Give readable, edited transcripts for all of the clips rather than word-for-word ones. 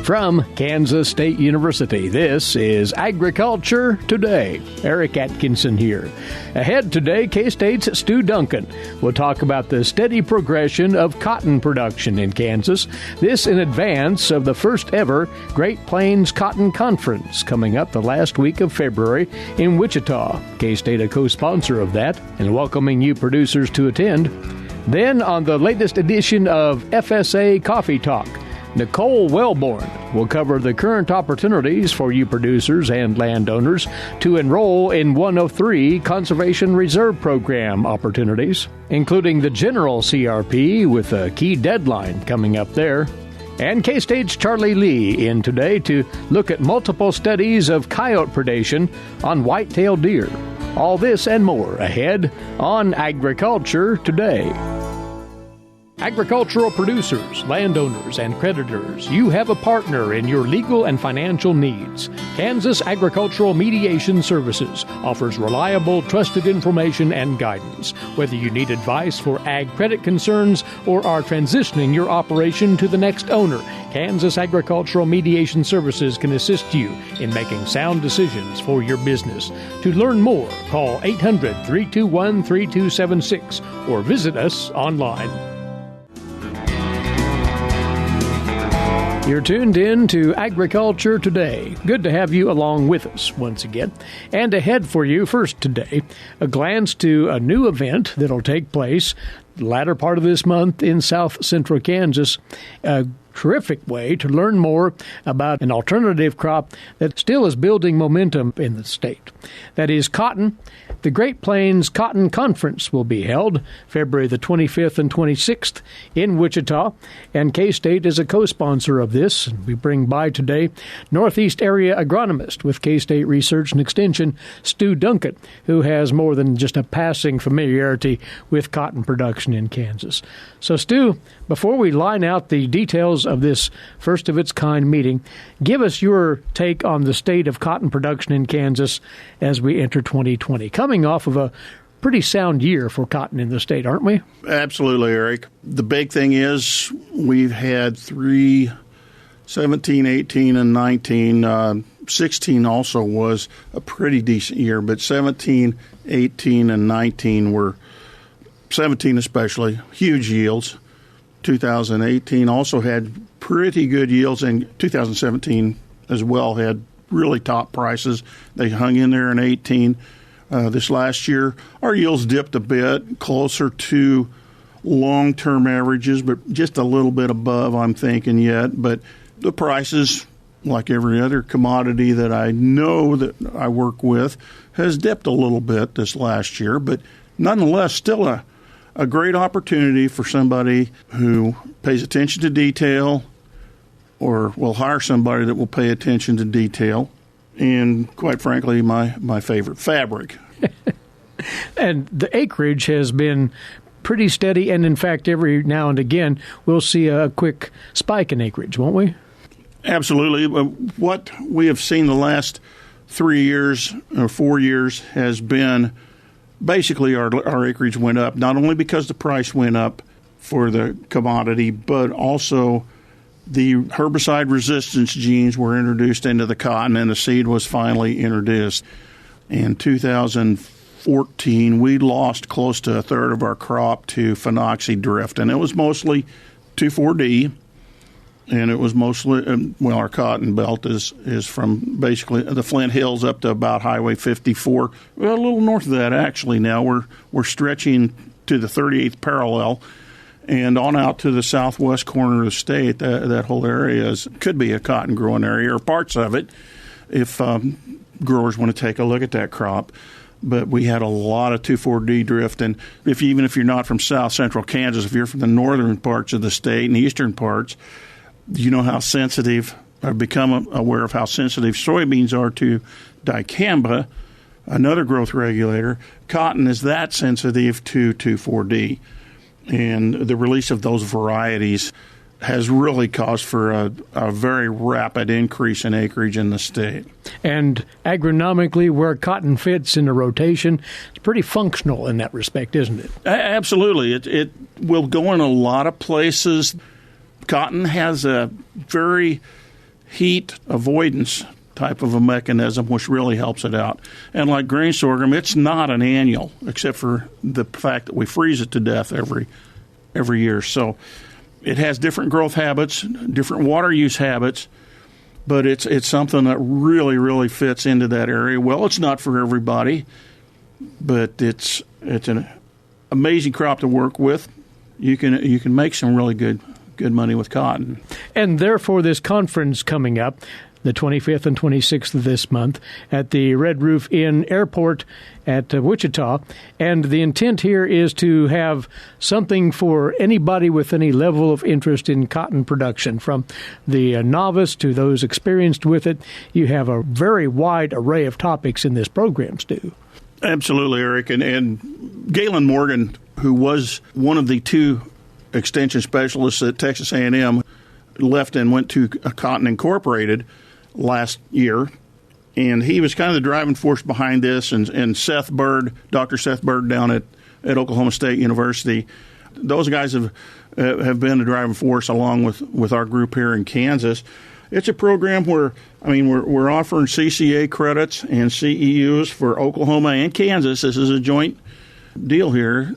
From Kansas State University, this is Agriculture Today. Eric Atkinson here. Ahead today, K-State's Stu Duncan will talk about the steady progression of cotton production in Kansas. This in advance of the first ever Great Plains Cotton Conference coming up the last week of February in Wichita. K-State a co-sponsor of that and welcoming you producers to attend. Then on the latest edition of FSA Coffee Talk, Nicole Welborn will cover the current opportunities for you producers and landowners to enroll in one of three Conservation Reserve Program opportunities, including the General CRP with a key deadline coming up there. And K-State's Charlie Lee in today to look at multiple studies of coyote predation on white-tailed deer. All this and more ahead on Agriculture Today. Agricultural producers, landowners, and creditors, you have a partner in your legal and financial needs. Kansas Agricultural Mediation Services offers reliable, trusted information and guidance. Whether you need advice for ag credit concerns or are transitioning your operation to the next owner, Kansas Agricultural Mediation Services can assist you in making sound decisions for your business. To learn more, call 800-321-3276 or visit us online. You're tuned in to Agriculture Today. Good to have you along with us once again. And ahead for you first today, a glance to a new event that'll take place the latter part of this month in south central Kansas. A terrific way to learn more about an alternative crop that still is building momentum in the state. That is cotton. The Great Plains Cotton Conference will be held February the 25th and 26th in Wichita, and K-State is a co-sponsor of this. We bring by today Northeast Area Agronomist with K-State Research and Extension, Stu Duncan, who has more than just a passing familiarity with cotton production in Kansas. So, Stu, before we line out the details of this first-of-its-kind meeting, give us your take on the state of cotton production in Kansas as we enter 2020. Coming off of a pretty sound year for cotton in the state, aren't we? Absolutely, Eric. The big thing is we've had 17, 18, and 19. 16 also was a pretty decent year, but 17, 18, and 19 were, 17 especially, huge yields. 2018 also had pretty good yields, and 2017 as well had really top prices. They hung in there in 18. This last year, our yields dipped a bit closer to long-term averages, but just a little bit above, I'm thinking, yet. But the prices, like every other commodity that I know that I work with, has dipped a little bit this last year, but nonetheless still a great opportunity for somebody who pays attention to detail or will hire somebody that will pay attention to detail. And quite frankly, my favorite, fabric. And the acreage has been pretty steady, and in fact, every now and again, we'll see a quick spike in acreage, won't we? Absolutely. What we have seen the last 3 years or 4 years has been basically our acreage went up, not only because the price went up for the commodity, but also the herbicide resistance genes were introduced into the cotton, and the seed was finally introduced. In 2014, we lost close to a third of our crop to phenoxy drift, and it was mostly 2,4-D, and it was mostly, our cotton belt is from basically the Flint Hills up to about Highway 54. Well, a little north of that, actually, now. We're stretching to the 38th parallel, and on out to the southwest corner of the state. That whole area could be a cotton growing area, or parts of it, if growers want to take a look at that crop. But we had a lot of 2,4-D drift, and even if you're not from south central Kansas, if you're from the northern parts of the state and the eastern parts, you know how sensitive, or become aware of how sensitive soybeans are to dicamba, another growth regulator. Cotton is that sensitive to 2,4-D. And the release of those varieties has really caused for a very rapid increase in acreage in the state. And agronomically, where cotton fits in a rotation, it's pretty functional in that respect, isn't it? Absolutely. It will go in a lot of places. Cotton has a very heat avoidance type of a mechanism, which really helps it out. And like grain sorghum, it's not an annual, except for the fact that we freeze it to death every year. So it has different growth habits, different water use habits, but it's something that really, really fits into that area. Well, it's not for everybody, but it's an amazing crop to work with. You can make some really good money with cotton. And therefore, this conference coming up, the 25th and 26th of this month at the Red Roof Inn Airport at Wichita. And the intent here is to have something for anybody with any level of interest in cotton production, from the novice to those experienced with it. You have a very wide array of topics in this program, Stu. Absolutely, Eric. And Galen Morgan, who was one of the two extension specialists at Texas A&M, left and went to Cotton Incorporated last year, and he was kind of the driving force behind this, and Seth Bird, Dr. Seth Bird down at Oklahoma State University. Those guys have been the driving force along with our group here in Kansas. It's a program where, we're offering CCA credits and CEUs for Oklahoma and Kansas. This is a joint deal here.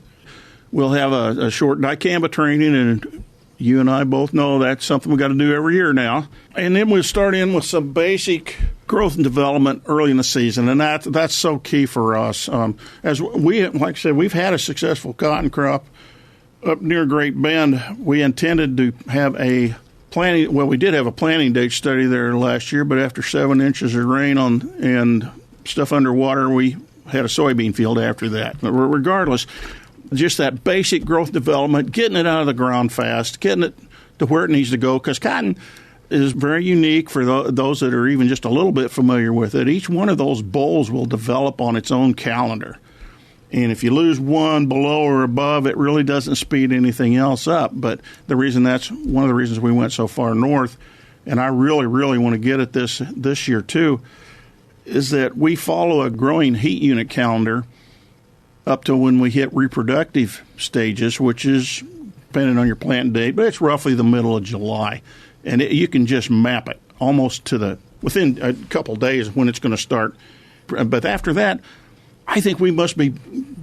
We'll have a short dicamba training, and you and I both know that's something we got to do every year now. And then we'll start in with some basic growth and development early in the season, and that's so key for us. As we, like I said, we've had a successful cotton crop up near Great Bend. We intended to have a planting. Well, we did have a planting date study there last year, but after 7 inches of rain and stuff underwater, we had a soybean field after that. But regardless, just that basic growth development, getting it out of the ground fast, getting it to where it needs to go, because cotton is very unique for those that are even just a little bit familiar with it. Each one of those bolls will develop on its own calendar. And if you lose one below or above, it really doesn't speed anything else up. But that's one of the reasons we went so far north, and I really, really want to get at this year too, is that we follow a growing heat unit calendar up to when we hit reproductive stages, which is depending on your plant date, but it's roughly the middle of July. And you can just map it almost to within a couple of days when it's going to start. But after that, I think we must be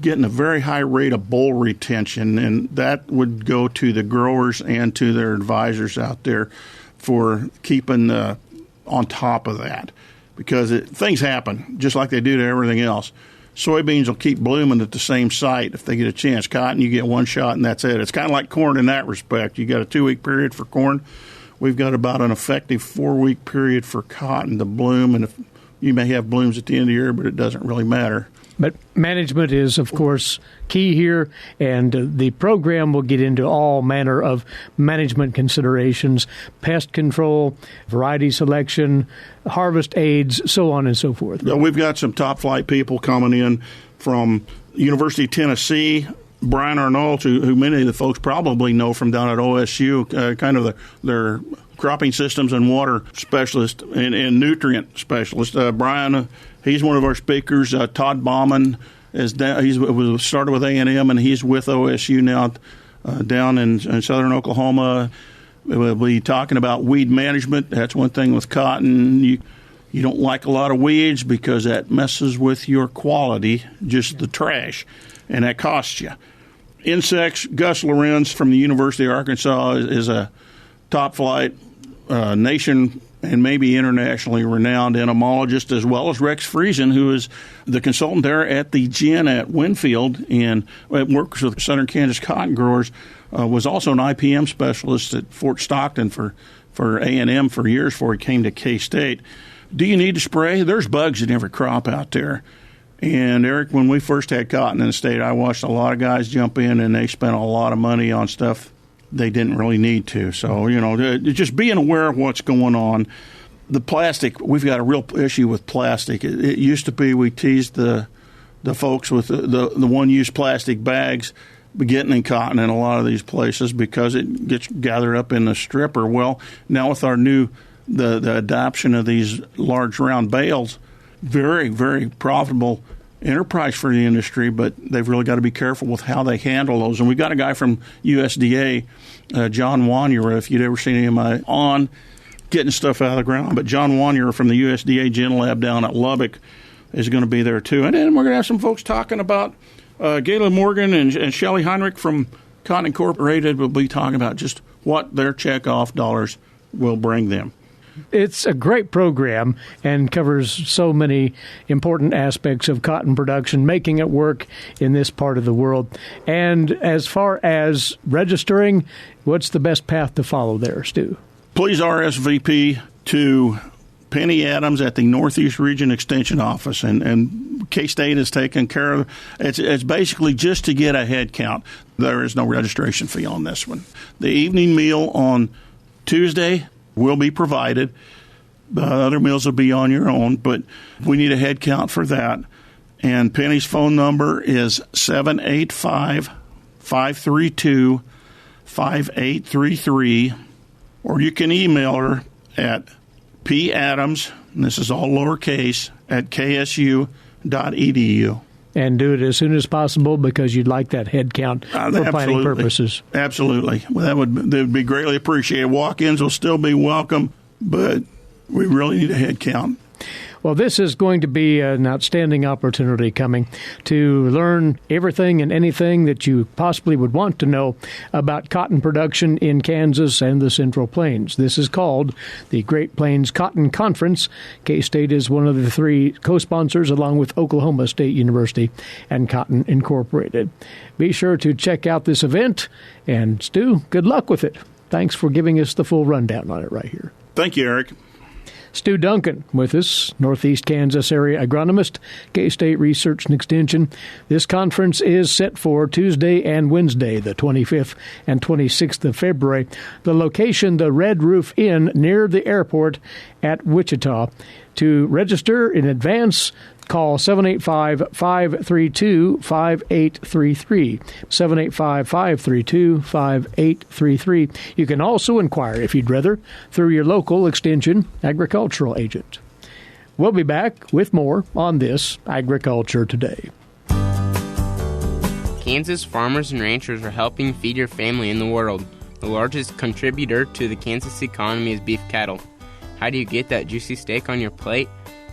getting a very high rate of boll retention, and that would go to the growers and to their advisors out there for keeping on top of that, because things happen just like they do to everything else. Soybeans will keep blooming at the same site if they get a chance. Cotton, you get one shot and that's it. It's kind of like corn in that respect. You got a 2-week period for corn. We've got about an effective 4-week period for cotton to bloom, and you may have blooms at the end of the year, but it doesn't really matter. But management is, of course, key here, and the program will get into all manner of management considerations: pest control, variety selection, harvest aids, so on and so forth. We've got some top-flight people coming in from University of Tennessee. Brian Arnold, who many of the folks probably know from down at OSU, kind of their cropping systems and water specialist and nutrient specialist. Brian, he's one of our speakers. Todd Bauman was started with A&M, and he's with OSU now down in southern Oklahoma. We'll be talking about weed management. That's one thing with cotton. You don't like a lot of weeds because that messes with your quality, just the trash, and that costs you. Insects, Gus Lorenz from the University of Arkansas is a top-flight nation and maybe internationally renowned entomologist, as well as Rex Friesen, who is the consultant there at the Gin at Winfield and works with Southern Kansas cotton growers, was also an IPM specialist at Fort Stockton for A&M for years before he came to K-State. Do you need to spray? There's bugs in every crop out there. And, Eric, when we first had cotton in the state, I watched a lot of guys jump in, and they spent a lot of money on stuff they didn't really need to. So, just being aware of what's going on. The plastic, we've got a real issue with plastic. It used to be we teased the folks with the one-use plastic bags getting in cotton in a lot of these places because it gets gathered up in the stripper. Well, now with our the adoption of these large round bales, very, very profitable enterprise for the industry, but they've really got to be careful with how they handle those. And we've got a guy from USDA, John Wanyura, if you'd ever seen him on, getting stuff out of the ground. But John Wanier from the USDA Gen Lab down at Lubbock is going to be there too. And then we're going to have some folks talking about Galen Morgan and Shelley Heinrich from Cotton Incorporated will be talking about just what their checkoff dollars will bring them. It's a great program and covers so many important aspects of cotton production, making it work in this part of the world. And as far as registering, what's the best path to follow there, Stu? Please RSVP to Penny Adams at the Northeast Region Extension Office, and K-State is taking care of it. It's basically just to get a head count. There is no registration fee on this one. The evening meal on Tuesday will be provided. The other meals will be on your own, but we need a head count for that. And Penny's phone number is 785-532-5833, or you can email her at padams, and this is all lowercase, at ksu.edu. And do it as soon as possible because you'd like that head count for planning purposes. Absolutely. Well, that would be greatly appreciated. Walk-ins will still be welcome, but we really need a head count. Well, this is going to be an outstanding opportunity coming to learn everything and anything that you possibly would want to know about cotton production in Kansas and the Central Plains. This is called the Great Plains Cotton Conference. K-State is one of the three co-sponsors along with Oklahoma State University and Cotton Incorporated. Be sure to check out this event. And, Stu, good luck with it. Thanks for giving us the full rundown on it right here. Thank you, Eric. Stu Duncan with us, Northeast Kansas area agronomist, K-State Research and Extension. This conference is set for Tuesday and Wednesday, the 25th and 26th of February. The location, the Red Roof Inn near the airport at Wichita. To register in advance, call 785-532-5833, 785-532-5833. You can also inquire, if you'd rather, through your local Extension agricultural agent. We'll be back with more on this Agriculture Today. Kansas farmers and ranchers are helping feed your family in the world. The largest contributor to the Kansas economy is beef cattle. How do you get that juicy steak on your plate?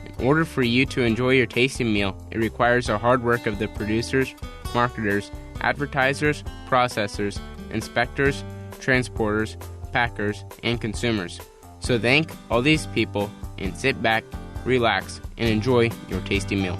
In order for you to enjoy your tasty meal, it requires the hard work of the producers, marketers, advertisers, processors, inspectors, transporters, packers, and consumers. So thank all these people and sit back, relax, and enjoy your tasty meal.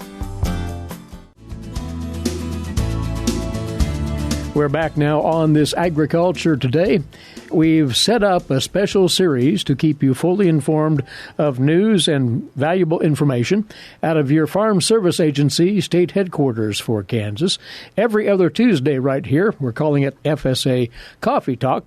We're back now on this Agriculture Today. We've set up a special series to keep you fully informed of news and valuable information out of your Farm Service Agency state headquarters for Kansas. Every other Tuesday right here, we're calling it FSA Coffee Talk.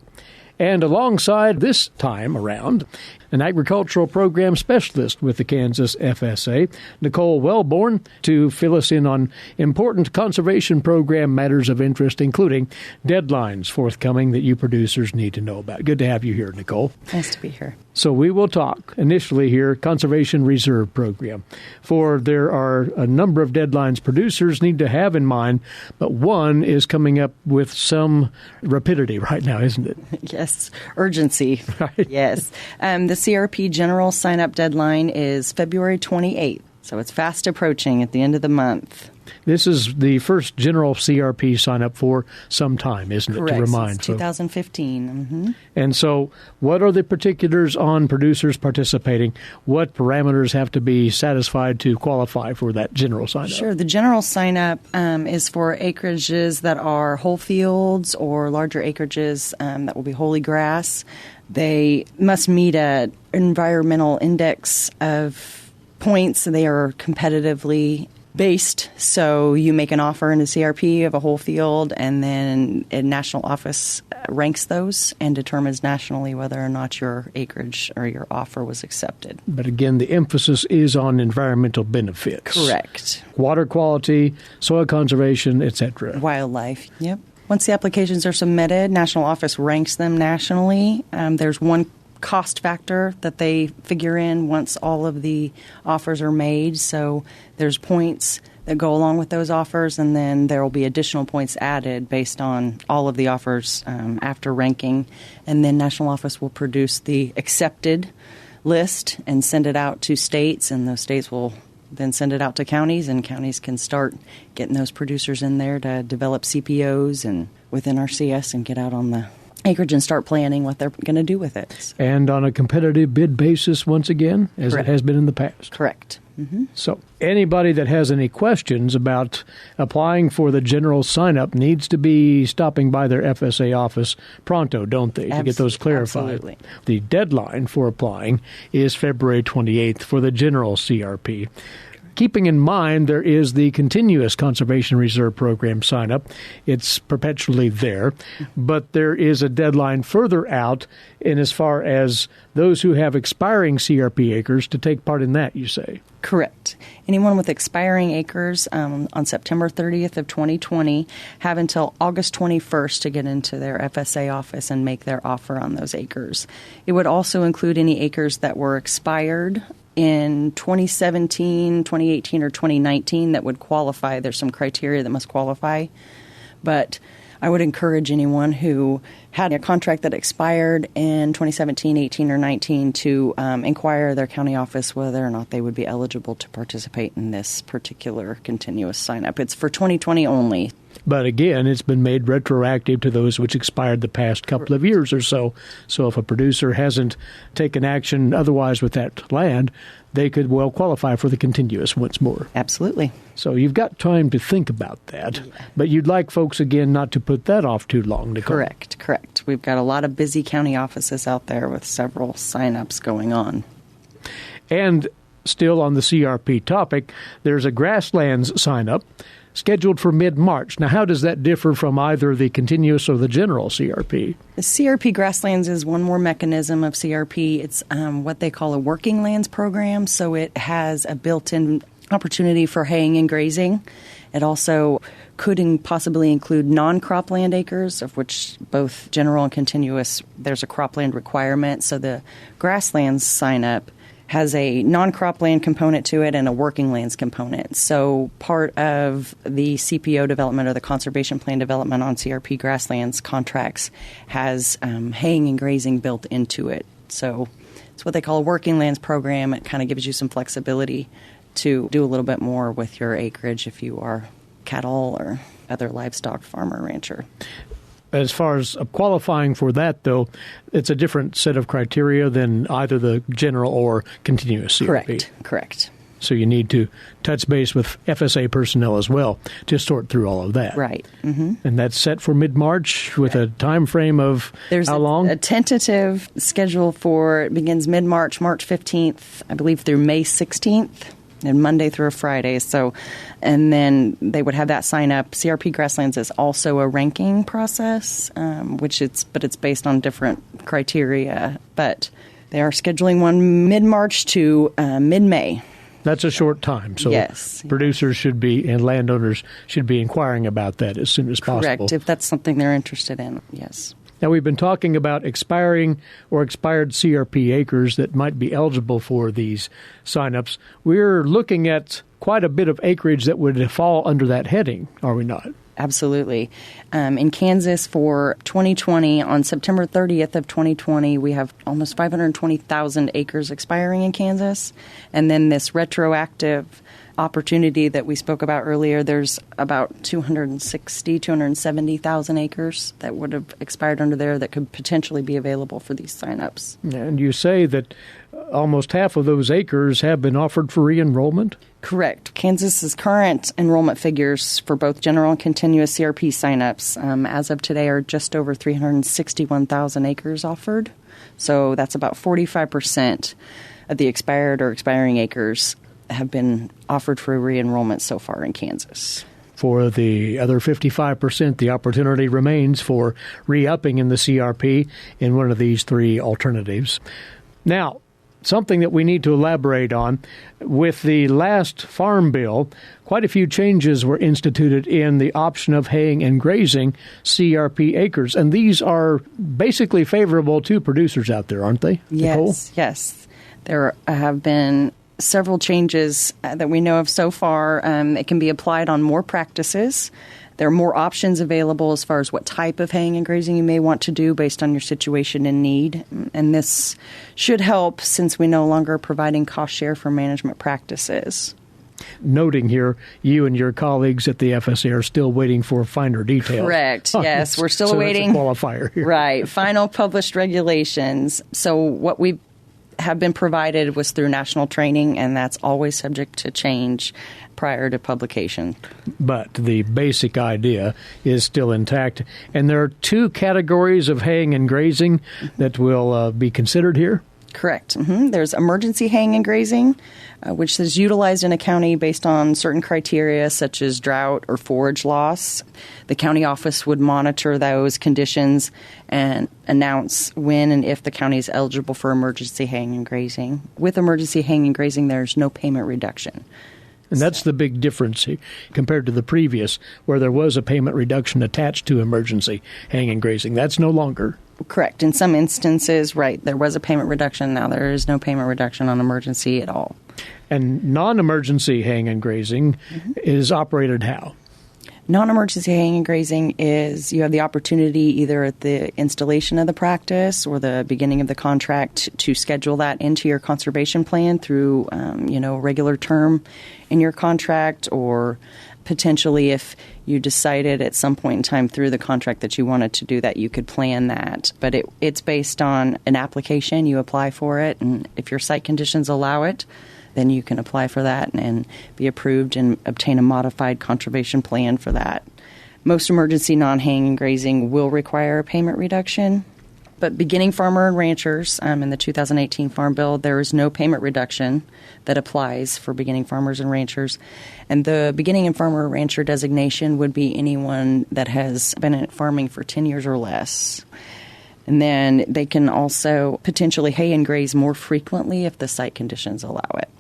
And alongside this time around, an agricultural program specialist with the Kansas FSA, Nicole Welborn, to fill us in on important conservation program matters of interest, including deadlines forthcoming that you producers need to know about. Good to have you here, Nicole. Nice to be here. So we will talk initially here, Conservation Reserve Program. For there are a number of deadlines producers need to have in mind, but one is coming up with some rapidity right now, isn't it? Yes, urgency. Right. Yes. The CRP general sign-up deadline is February 28th, so it's fast approaching at the end of the month. This is the first general CRP sign-up for some time, isn't it? Correct. To remind Since 2015. Mm-hmm. And so what are the particulars on producers participating? What parameters have to be satisfied to qualify for that general sign-up? Sure. The general sign-up is for acreages that are whole fields or larger acreages that will be wholly grass. They must meet an environmental index of points. They are competitively based, so you make an offer in the CRP of a whole field, and then a national office ranks those and determines nationally whether or not your acreage or your offer was accepted. But again, the emphasis is on environmental benefits. Correct. Water quality, soil conservation, etc. Wildlife, yep. Once the applications are submitted, national office ranks them nationally. There's one cost factor that they figure in once all of the offers are made. So there's points that go along with those offers, and then there will be additional points added based on all of the offers after ranking. And then National Office will produce the accepted list and send it out to states, and those states will then send it out to counties, and counties can start getting those producers in there to develop CPOs and within RCS and get out on the acreage and start planning what they're going to do with it. So. And on a competitive bid basis once again, as Correct. it has been in the past. Correct. Mm-hmm. So anybody that has any questions about applying for the general sign-up needs to be stopping by their FSA office pronto, don't they, to get those clarified. Absolutely. The deadline for applying is February 28th for the general CRP. Keeping in mind there is the continuous Conservation Reserve Program sign-up. It's perpetually there, but there is a deadline further out in as far as those who have expiring CRP acres to take part in that, you say? Correct. Anyone with expiring acres on September 30th of 2020 have until August 21st to get into their FSA office and make their offer on those acres. It would also include any acres that were expired in 2017, 2018, or 2019 that would qualify. There's some criteria that must qualify, but I would encourage anyone who had a contract that expired in 2017, 18, or 19 to inquire their county office whether or not they would be eligible to participate in this particular continuous sign-up. It's for 2020 only. But again, it's been made retroactive to those which expired the past couple of years or so. So if a producer hasn't taken action otherwise with that land, they could well qualify for the continuous once more. Absolutely. So you've got time to think about that. Yeah. But you'd like folks, again, not to put that off too long, Nicole. Correct. We've got a lot of busy county offices out there with several sign-ups going on. And still on the CRP topic, there's a grasslands sign-up scheduled for mid-March. Now, how does that differ from either the continuous or the general CRP? The CRP Grasslands is one more mechanism of CRP. It's what they call a working lands program, so it has a built-in opportunity for haying and grazing. It also could possibly include non-cropland acres, of which both general and continuous, there's a cropland requirement. So the grasslands sign-up has a non-cropland component to it and a working lands component. So part of the CPO development or the conservation plan development on CRP grasslands contracts has haying and grazing built into it. So it's what they call a working lands program. It kind of gives you some flexibility to do a little bit more with your acreage if you are cattle or other livestock farmer rancher. As far as qualifying for that, though, it's a different set of criteria than either the general or continuous CRP. Correct. So you need to touch base with FSA personnel as well to sort through all of that. Right. Mm-hmm. And that's set for mid-March with a time frame of how long? There's a tentative schedule for, it begins mid-March, March 15th, I believe, through May 16th. And Monday through a Friday. So, and then they would have that sign up. CRP Grasslands is also a ranking process, but it's based on different criteria. But they are scheduling one mid-March to mid-May. That's a short time. So yes. Producers should be, and landowners should be inquiring about that as soon as possible. Correct, if that's something they're interested in, yes. Now, we've been talking about expiring or expired CRP acres that might be eligible for these sign-ups. We're looking at quite a bit of acreage that would fall under that heading, are we not? Absolutely. In Kansas for 2020, on September 30th of 2020, we have almost 520,000 acres expiring in Kansas. And then this retroactive opportunity that we spoke about earlier, there's about 270,000 acres that would have expired under there that could potentially be available for these sign-ups. And you say that almost half of those acres have been offered for re-enrollment? Correct. Kansas's current enrollment figures for both general and continuous CRP sign-ups as of today are just over 361,000 acres offered. So that's about 45% of the expired or expiring acres have been offered for re-enrollment so far in Kansas. For the other 55%, the opportunity remains for re-upping in the CRP in one of these three alternatives. Now, something that we need to elaborate on, with the last farm bill, quite a few changes were instituted in the option of haying and grazing CRP acres, and these are basically favorable to producers out there, aren't they, Nicole? Yes. There have been several changes that we know of so far. It can be applied on more practices. There are more options available as far as what type of haying and grazing you may want to do based on your situation and need. And this should help since we no longer are providing cost share for management practices. Noting here, you and your colleagues at the FSA are still waiting for finer details. Correct. Yes, we're still awaiting. That's a qualifier here. Right. Final published regulations. So what we have been provided was through national training, and that's always subject to change prior to publication. But the basic idea is still intact. And there are two categories of haying and grazing that will be considered here? Correct. There's emergency haying and grazing, which is utilized in a county based on certain criteria such as drought or forage loss. The county office would monitor those conditions and announce when and if the county is eligible for emergency haying and grazing. With emergency haying and grazing, there's no payment reduction. And that's the big difference compared to the previous, where there was a payment reduction attached to emergency haying and grazing. That's no longer. Correct. In some instances, right, there was a payment reduction. Now there is no payment reduction on emergency at all. And non-emergency haying and grazing is operated how? Non-emergency haying and grazing is you have the opportunity either at the installation of the practice or the beginning of the contract to schedule that into your conservation plan through, regular term in your contract, or potentially if you decided at some point in time through the contract that you wanted to do that, you could plan that. But it's based on an application. You apply for it, and if your site conditions allow it, then you can apply for that and be approved and obtain a modified conservation plan for that. Most emergency non-haying and grazing will require a payment reduction. But beginning farmer and ranchers, in the 2018 Farm Bill, there is no payment reduction that applies for beginning farmers and ranchers. And the beginning and farmer or rancher designation would be anyone that has been in farming for 10 years or less. And then they can also potentially hay and graze more frequently if the site conditions allow it.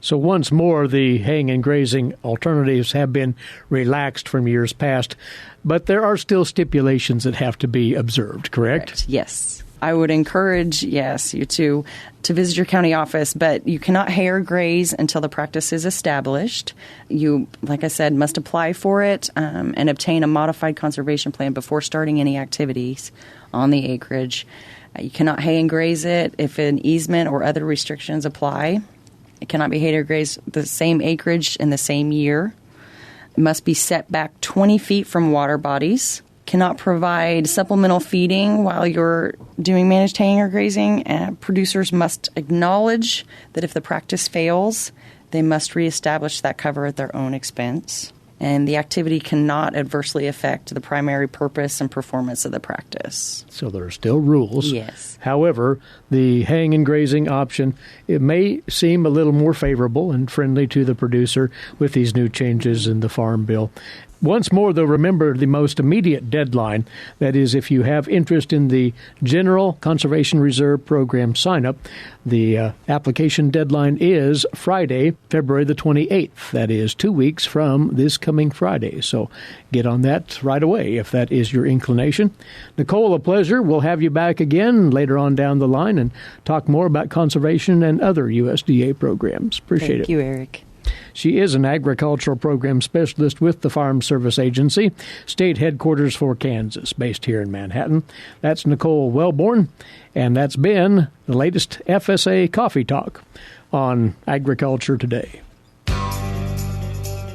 So once more, the haying and grazing alternatives have been relaxed from years past, but there are still stipulations that have to be observed, correct? Yes. I would encourage, you to visit your county office, but you cannot hay or graze until the practice is established. You, like I said, must apply for it and obtain a modified conservation plan before starting any activities on the acreage. You cannot hay and graze it if an easement or other restrictions apply. It cannot be hayed or grazed the same acreage in the same year. It must be set back 20 feet from water bodies. Cannot provide supplemental feeding while you're doing managed haying or grazing. And producers must acknowledge that if the practice fails, they must reestablish that cover at their own expense. And the activity cannot adversely affect the primary purpose and performance of the practice. So there are still rules. Yes. However, the haying and grazing option, it may seem a little more favorable and friendly to the producer with these new changes in the Farm Bill. Once more, though, remember the most immediate deadline. That is, if you have interest in the General Conservation Reserve Program sign-up, the application deadline is Friday, February the 28th. That is 2 weeks from this coming Friday. So get on that right away if that is your inclination. Nicole, a pleasure. We'll have you back again later on down the line and talk more about conservation and other USDA programs. Appreciate it. Thank you, Eric. She is an agricultural program specialist with the Farm Service Agency, state headquarters for Kansas, based here in Manhattan. That's Nicole Welborn, and that's been the latest FSA Coffee Talk on Agriculture Today.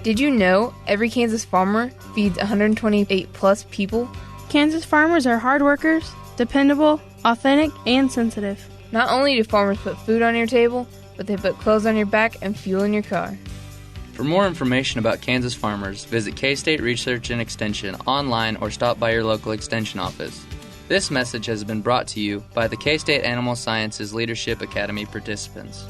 Did you know every Kansas farmer feeds 128-plus people? Kansas farmers are hard workers, dependable, authentic, and sensitive. Not only do farmers put food on your table, but they put clothes on your back and fuel in your car. For more information about Kansas farmers, visit K-State Research and Extension online or stop by your local Extension office. This message has been brought to you by the K-State Animal Sciences Leadership Academy participants.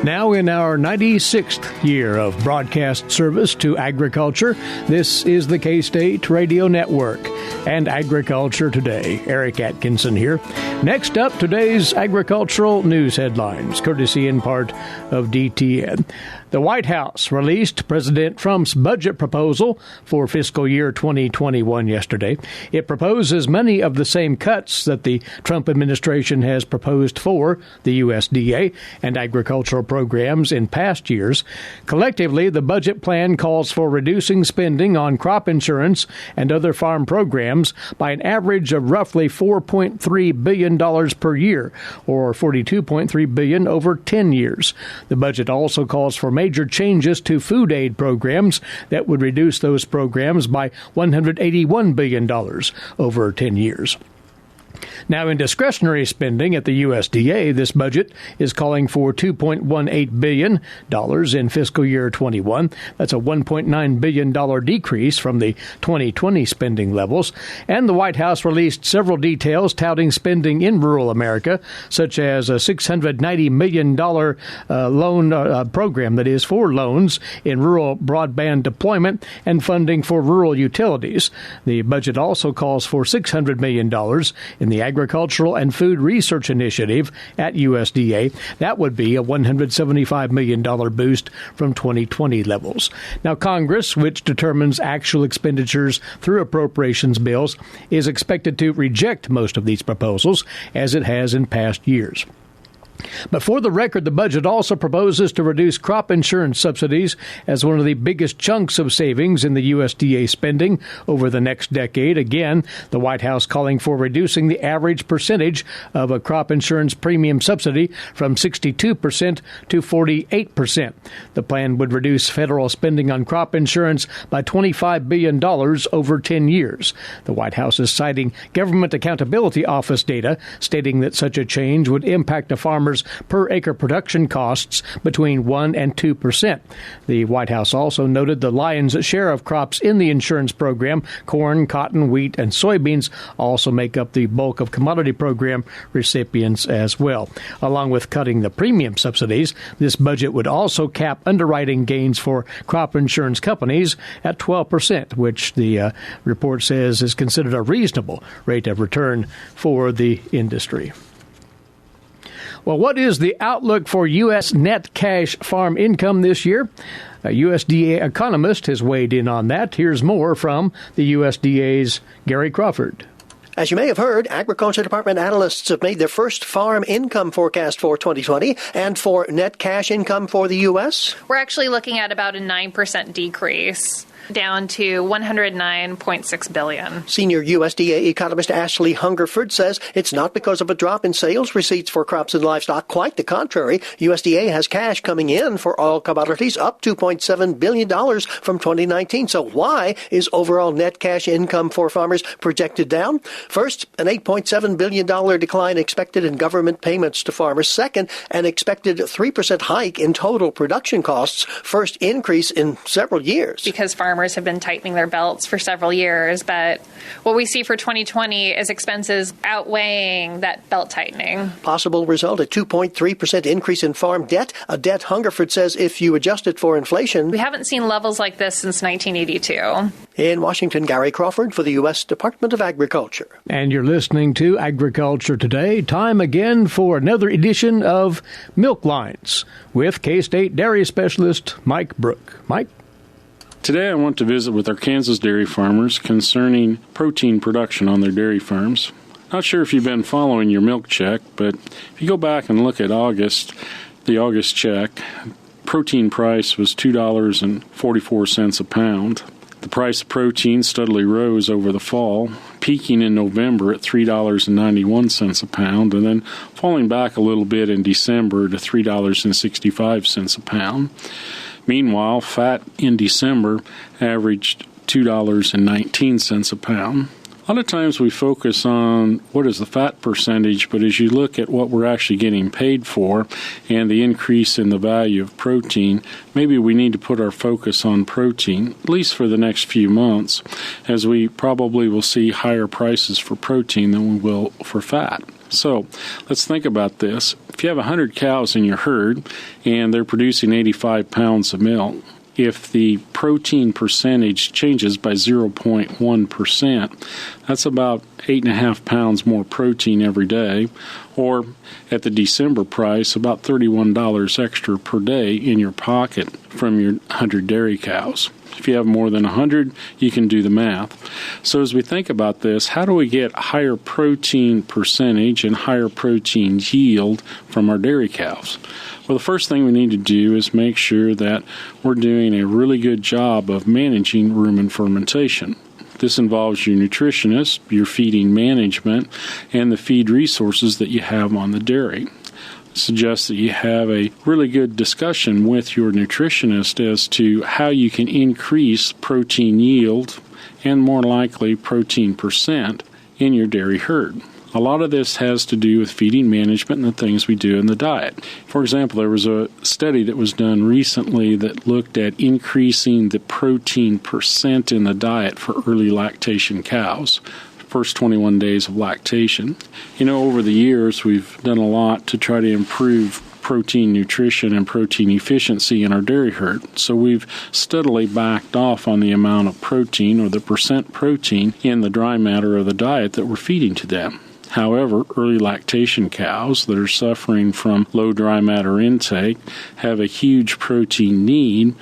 Now in our 96th year of broadcast service to agriculture, this is the K-State Radio Network and Agriculture Today. Eric Atkinson here. Next up, today's agricultural news headlines, courtesy in part of DTN. The White House released President Trump's budget proposal for fiscal year 2021 yesterday. It proposes many of the same cuts that the Trump administration has proposed for the USDA and agricultural programs in past years. Collectively, the budget plan calls for reducing spending on crop insurance and other farm programs by an average of roughly $4.3 billion per year, or $42.3 billion over 10 years. The budget also calls for major changes to food aid programs that would reduce those programs by $181 billion over 10 years. Now, in discretionary spending at the USDA, this budget is calling for $2.18 billion in fiscal year 21. That's a $1.9 billion decrease from the 2020 spending levels. And the White House released several details touting spending in rural America, such as a $690 million loan program that is for loans in rural broadband deployment and funding for rural utilities. The budget also calls for $600 million in the Agricultural and Food Research Initiative at USDA. That would be a $175 million boost from 2020 levels. Now, Congress, which determines actual expenditures through appropriations bills, is expected to reject most of these proposals, as it has in past years. But for the record, the budget also proposes to reduce crop insurance subsidies as one of the biggest chunks of savings in the USDA spending over the next decade. Again, the White House calling for reducing the average percentage of a crop insurance premium subsidy from 62% to 48%. The plan would reduce federal spending on crop insurance by $25 billion over 10 years. The White House is citing Government Accountability Office data, stating that such a change would impact a farmer's per acre production costs between 1% and 2%. The White House also noted the lion's share of crops in the insurance program, corn, cotton, wheat, and soybeans, also make up the bulk of commodity program recipients as well. Along with cutting the premium subsidies, this budget would also cap underwriting gains for crop insurance companies at 12%, which the report says is considered a reasonable rate of return for the industry. Well, what is the outlook for U.S. net cash farm income this year? A USDA economist has weighed in on that. Here's more from the USDA's Gary Crawford. As you may have heard, Agriculture Department analysts have made their first farm income forecast for 2020. And for net cash income for the U.S.? We're actually looking at about a 9% decrease, down to $109.6 billion. Senior USDA economist Ashley Hungerford says it's not because of a drop in sales receipts for crops and livestock. Quite the contrary. USDA has cash coming in for all commodities, up $2.7 billion from 2019. So why is overall net cash income for farmers projected down? First, an $8.7 billion decline expected in government payments to farmers. Second, an expected 3% hike in total production costs. First increase in several years. Because farmers have been tightening their belts for several years, but what we see for 2020 is expenses outweighing that belt tightening. Possible result, a 2.3% increase in farm debt, a debt Hungerford says if you adjust it for inflation. We haven't seen levels like this since 1982. In Washington, Gary Crawford for the U.S. Department of Agriculture. And you're listening to Agriculture Today. Time again for another edition of Milk Lines with K-State dairy specialist Mike Brook. Mike? Today I want to visit with our Kansas dairy farmers concerning protein production on their dairy farms. Not sure if you've been following your milk check, but if you go back and look at August, the August check, protein price was $2.44 a pound. The price of protein steadily rose over the fall, peaking in November at $3.91 a pound, and then falling back a little bit in December to $3.65 a pound. Meanwhile, fat in December averaged $2.19 a pound. A lot of times we focus on what is the fat percentage, but as you look at what we're actually getting paid for and the increase in the value of protein, maybe we need to put our focus on protein, at least for the next few months, as we probably will see higher prices for protein than we will for fat. So let's think about this. If you have 100 cows in your herd and they're producing 85 pounds of milk, if the protein percentage changes by 0.1%, that's about 8.5 pounds more protein every day, or at the December price, about $31 extra per day in your pocket from your 100 dairy cows. If you have more than 100, you can do the math. So as we think about this, how do we get higher protein percentage and higher protein yield from our dairy cows? Well, the first thing we need to do is make sure that we're doing a really good job of managing rumen fermentation. This involves your nutritionist, your feeding management, and the feed resources that you have on the dairy. Suggest that you have a really good discussion with your nutritionist as to how you can increase protein yield and, more likely, protein percent in your dairy herd. A lot of this has to do with feeding management and the things we do in the diet. For example, there was a study that was done recently that looked at increasing the protein percent in the diet for early lactation cows. First 21 days of lactation. Over the years, we've done a lot to try to improve protein nutrition and protein efficiency in our dairy herd. So we've steadily backed off on the amount of protein or the percent protein in the dry matter of the diet that we're feeding to them. However, early lactation cows that are suffering from low dry matter intake have a huge protein need.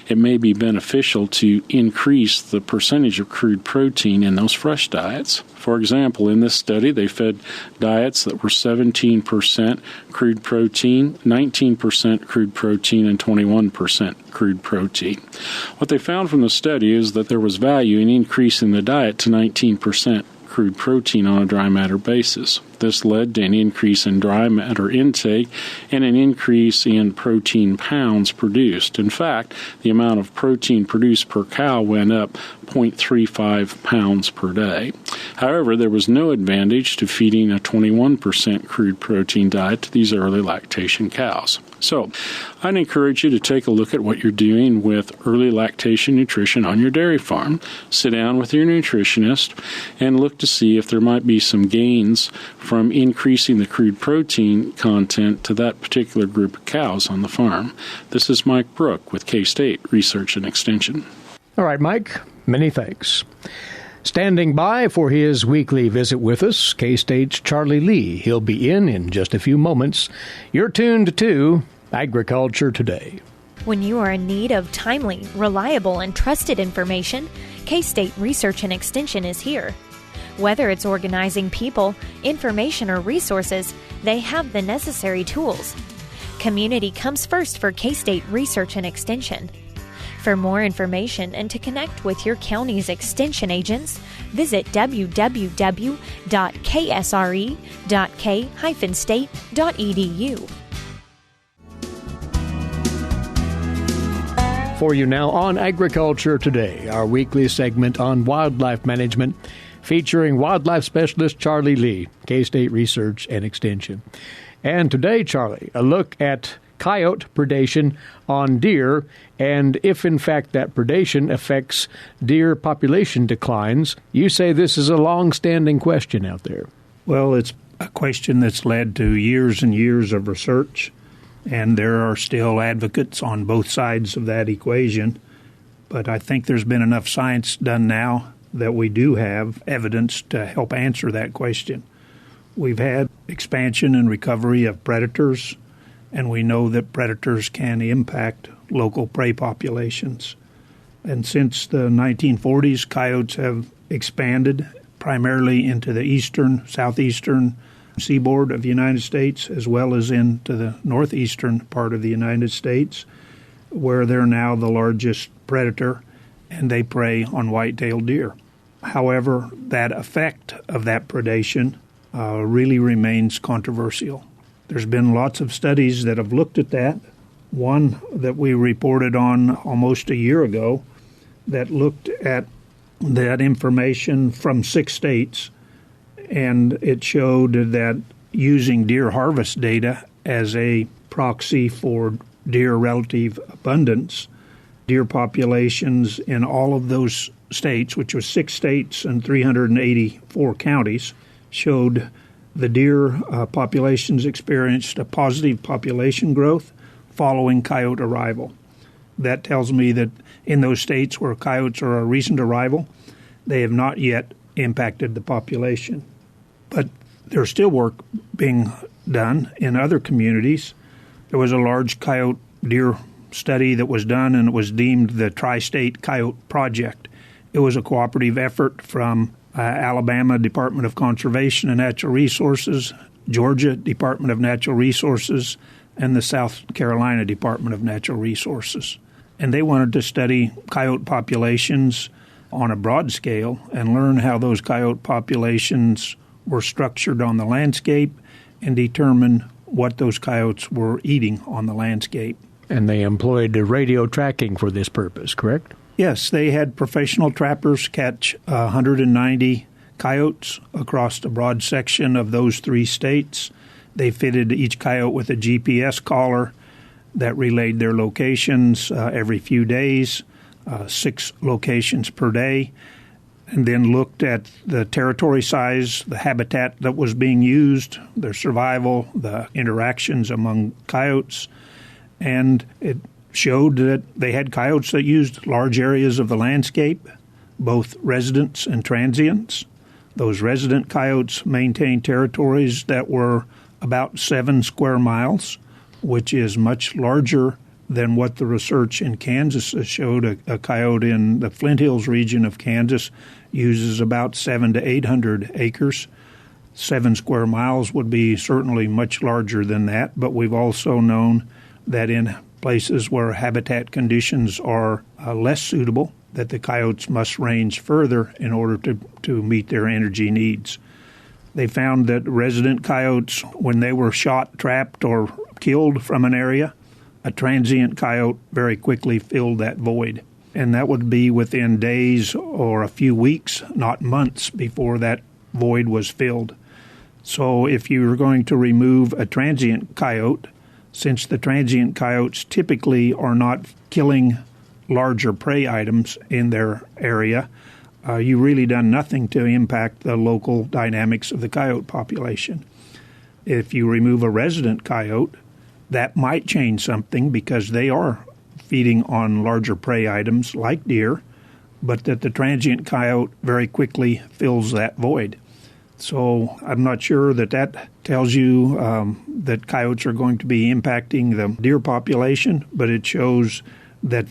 It may be beneficial to increase the percentage of crude protein in those fresh diets. For example, in this study, they fed diets that were 17% crude protein, 19% crude protein, and 21% crude protein. What they found from the study is that there was value in increasing the diet to 19% crude protein on a dry matter basis. This led to an increase in dry matter intake and an increase in protein pounds produced. In fact, the amount of protein produced per cow went up 0.35 pounds per day. However, there was no advantage to feeding a 21% crude protein diet to these early lactation cows. So, I'd encourage you to take a look at what you're doing with early lactation nutrition on your dairy farm. Sit down with your nutritionist and look to see if there might be some gains from increasing the crude protein content to that particular group of cows on the farm. This is Mike Brook with K-State Research and Extension. All right, Mike, many thanks. Standing by for his weekly visit with us, K-State's Charlie Lee. He'll be in just a few moments. You're tuned to Agriculture Today. When you are in need of timely, reliable, and trusted information, K-State Research and Extension is here. Whether it's organizing people, information, or resources, they have the necessary tools. Community comes first for K-State Research and Extension. For more information and to connect with your county's extension agents, visit www.ksre.k-state.edu. For you now on Agriculture Today, our weekly segment on wildlife management, featuring wildlife specialist Charlie Lee, K-State Research and Extension. And today, Charlie, a look at coyote predation on deer, and if in fact that predation affects deer population declines. You say this is a long-standing question out there. Well, it's a question that's led to years and years of research, and there are still advocates on both sides of that equation. But I think there's been enough science done now that we do have evidence to help answer that question. We've had expansion and recovery of predators, and we know that predators can impact local prey populations. And since the 1940s, coyotes have expanded primarily into the southeastern seaboard of the United States, as well as into the northeastern part of the United States, where they're now the largest predator, and they prey on white-tailed deer. However, that effect of that predation really remains controversial. There's been lots of studies that have looked at that. One that we reported on almost a year ago that looked at that information from 6 states, and it showed that using deer harvest data as a proxy for deer relative abundance, deer populations in all of those states, which was 6 states and 384 counties, showed the deer populations experienced a positive population growth following coyote arrival. that tells me that in those states where coyotes are a recent arrival, they have not yet impacted the population. But there's still work being done in other communities. There was a large coyote deer study that was done, and it was deemed the Tri-State Coyote Project. It was a cooperative effort from Alabama Department of Conservation and Natural Resources, Georgia Department of Natural Resources, and the South Carolina Department of Natural Resources. And they wanted to study coyote populations on a broad scale and learn how those coyote populations were structured on the landscape and determine what those coyotes were eating on the landscape. And they employed radio tracking for this purpose, correct? Yes, they had professional trappers catch 190 coyotes across the broad section of those 3 states. They fitted each coyote with a GPS collar that relayed their locations every few days, 6 locations per day, and then looked at the territory size, the habitat that was being used, their survival, the interactions among coyotes, and it showed that they had coyotes that used large areas of the landscape, both residents and transients. Those resident coyotes maintained territories that were about 7 square miles, which is much larger than what the research in Kansas has showed. A coyote in the Flint Hills region of Kansas uses about 700 to 800 acres. 7 square miles would be certainly much larger than that, but we've also known that in places where habitat conditions are less suitable, that the coyotes must range further in order to meet their energy needs. They found that resident coyotes, when they were shot, trapped, or killed from an area, a transient coyote very quickly filled that void. And that would be within days or a few weeks, not months, before that void was filled. So if you were going to remove a transient coyote, since the transient coyotes typically are not killing larger prey items in their area, you really done nothing to impact the local dynamics of the coyote population. If you remove a resident coyote, that might change something because they are feeding on larger prey items like deer, but that the transient coyote very quickly fills that void. So I'm not sure that tells you that coyotes are going to be impacting the deer population, but it shows that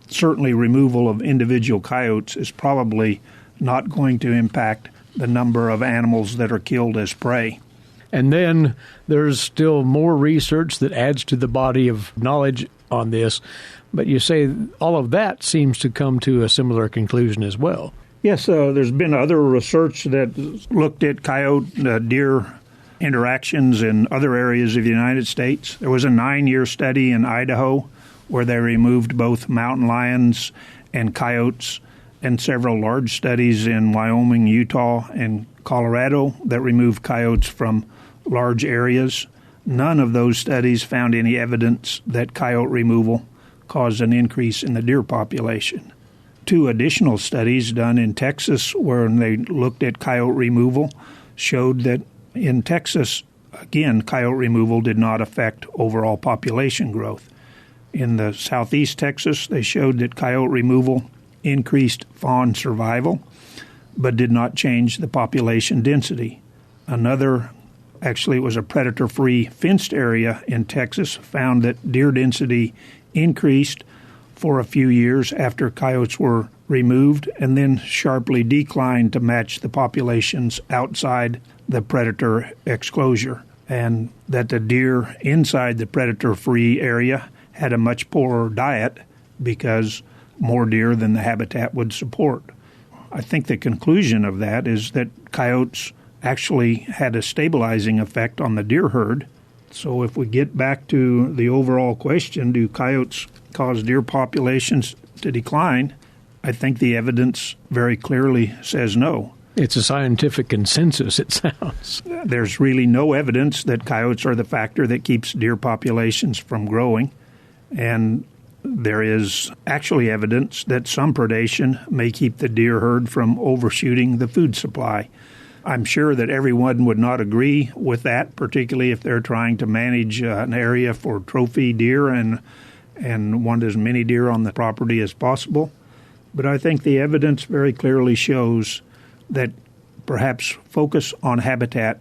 certainly removal of individual coyotes is probably not going to impact the number of animals that are killed as prey. And then there's still more research that adds to the body of knowledge on this, but you say all of that seems to come to a similar conclusion as well. Yes, there's been other research that looked at coyote-deer interactions in other areas of the United States. There was a 9-year study in Idaho where they removed both mountain lions and coyotes, and several large studies in Wyoming, Utah, and Colorado that removed coyotes from large areas. None of those studies found any evidence that coyote removal caused an increase in the deer population. 2 additional studies done in Texas where they looked at coyote removal showed that in Texas, again, coyote removal did not affect overall population growth. In the southeast Texas, they showed that coyote removal increased fawn survival, but did not change the population density. Another, actually it was a predator-free fenced area in Texas, found that deer density increased for a few years after coyotes were removed and then sharply declined to match the populations outside the predator exclosure, and that the deer inside the predator-free area had a much poorer diet because more deer than the habitat would support. I think the conclusion of that is that coyotes actually had a stabilizing effect on the deer herd. So if we get back to the overall question, do coyotes cause deer populations to decline? I think the evidence very clearly says no. It's a scientific consensus, it sounds. There's really no evidence that coyotes are the factor that keeps deer populations from growing. And there is actually evidence that some predation may keep the deer herd from overshooting the food supply. I'm sure that everyone would not agree with that, particularly if they're trying to manage an area for trophy deer and and want as many deer on the property as possible. But I think the evidence very clearly shows that perhaps focus on habitat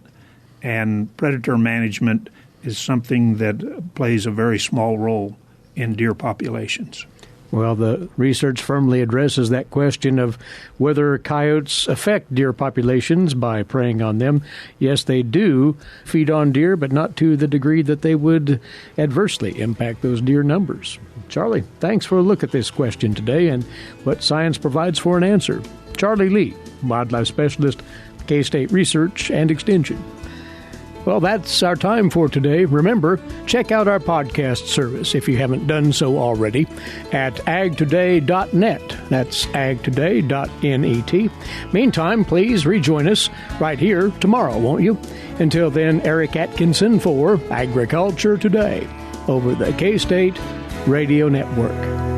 and predator management is something that plays a very small role in deer populations. Well, the research firmly addresses that question of whether coyotes affect deer populations by preying on them. Yes, they do feed on deer, but not to the degree that they would adversely impact those deer numbers. Charlie, thanks for a look at this question today and what science provides for an answer. Charlie Lee, wildlife specialist, K-State Research and Extension. Well, that's our time for today. Remember, check out our podcast service if you haven't done so already at agtoday.net. That's agtoday.net. Meantime, please rejoin us right here tomorrow, won't you? Until then, Eric Atkinson for Agriculture Today over the K-State Radio Network.